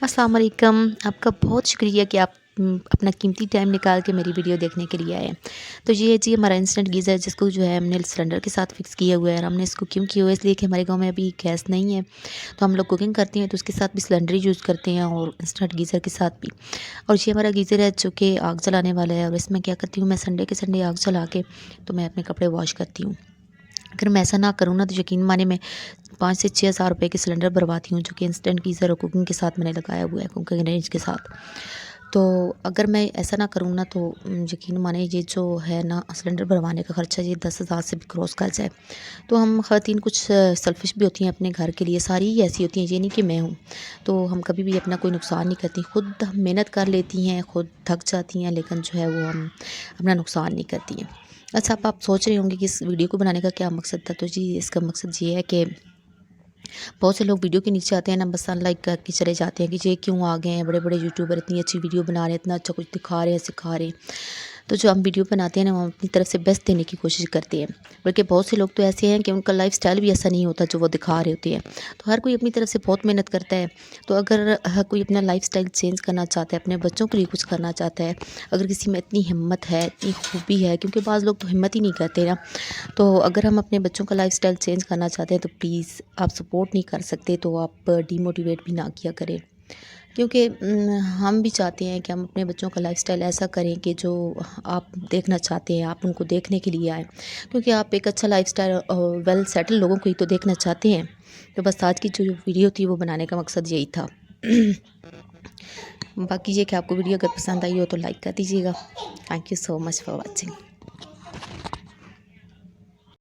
अस्सलाम वालेकुम। आपका बहुत शुक्रिया कि आप अपना कीमती टाइम निकाल के मेरी वीडियो देखने के लिए आए। तो ये है जी हमारा इंस्टेंट गीज़र, जिसको जो है हमने सिलेंडर के साथ फ़िक्स किया हुआ है। और हमने इसको क्यों किया हुआ है, इसलिए कि हमारे गाँव में अभी गैस नहीं है, तो हम लोग कुकिंग करते हैं तो उसके साथ भी सिलेंडर ही यूज़ करते हैं और इंस्टेंट गीज़र के साथ भी। और ये हमारा गीज़र है जो कि आग जलाने वाला है। और इसमें क्या करती हूँ मैं, संडे के संडे आग जला के तो मैं अपने कपड़े वॉश करती हूँ। अगर मैं ऐसा ना करूँ ना तो यकीन माने मैं 5 से 6 हज़ार रुपए के सिलेंडर भरवाती हूँ, जो कि इंस्टेंट गीज़र और कुकिंग के साथ मैंने लगाया हुआ है, कुकिंग रेंज के साथ। तो अगर मैं ऐसा ना करूँ ना तो यकीन माने ये जो है ना सिलेंडर भरवाने का ख़र्चा ये 10,000 से भी क्रॉस कर जाए। तो हम ख़वातीन कुछ सेल्फ़िश भी होती हैं अपने घर के लिए, सारी ही ऐसी होती हैं, ये नहीं कि मैं हूँ। तो हम कभी भी अपना कोई नुकसान नहीं करती, खुद हम मेहनत कर लेती हैं, खुद थक जाती हैं, लेकिन जो है वो हम अपना नुकसान नहीं करती हैं। अच्छा, अब आप सोच रहे होंगे कि इस वीडियो को बनाने का क्या मकसद था? तो जी इसका मकसद ये है कि बहुत से लोग वीडियो के नीचे आते हैं ना, बस अनलाइक करके चले जाते हैं कि ये क्यों आ गए हैं, बड़े-बड़े यूट्यूबर इतनी अच्छी वीडियो बना रहे हैं, इतना अच्छा कुछ दिखा रहे हैं, सिखा रहे हैं। तो जो हम वीडियो बनाते हैं ना, हम अपनी तरफ से बेस्ट देने की कोशिश करते हैं। बल्कि बहुत से लोग तो ऐसे हैं कि उनका लाइफ़स्टाइल भी ऐसा नहीं होता जो वो दिखा रहे होते हैं। तो हर कोई अपनी तरफ से बहुत मेहनत करता है। तो अगर कोई अपना लाइफ़स्टाइल चेंज करना चाहता है, अपने बच्चों के लिए कुछ करना चाहता है, अगर किसी में इतनी हिम्मत है, इतनी खूबी है, क्योंकि बाज़ लोग तो हिम्मत ही नहीं करते ना। तो अगर हम अपने बच्चों का लाइफ़स्टाइल चेंज करना चाहते हैं तो प्लीज़ आप सपोर्ट नहीं कर सकते तो आप डीमोटिवेट भी ना किया करें। क्योंकि हम भी चाहते हैं कि हम अपने बच्चों का लाइफ़स्टाइल ऐसा करें कि जो आप देखना चाहते हैं, आप उनको देखने के लिए आएँ। क्योंकि आप एक अच्छा लाइफ़स्टाइल वेल सेटल लोगों को ही तो देखना चाहते हैं। तो बस आज की जो वीडियो थी वो बनाने का मकसद यही था। बाकी ये कि आपको वीडियो अगर पसंद आई हो तो लाइक कर दीजिएगा। Thank you so much for watching.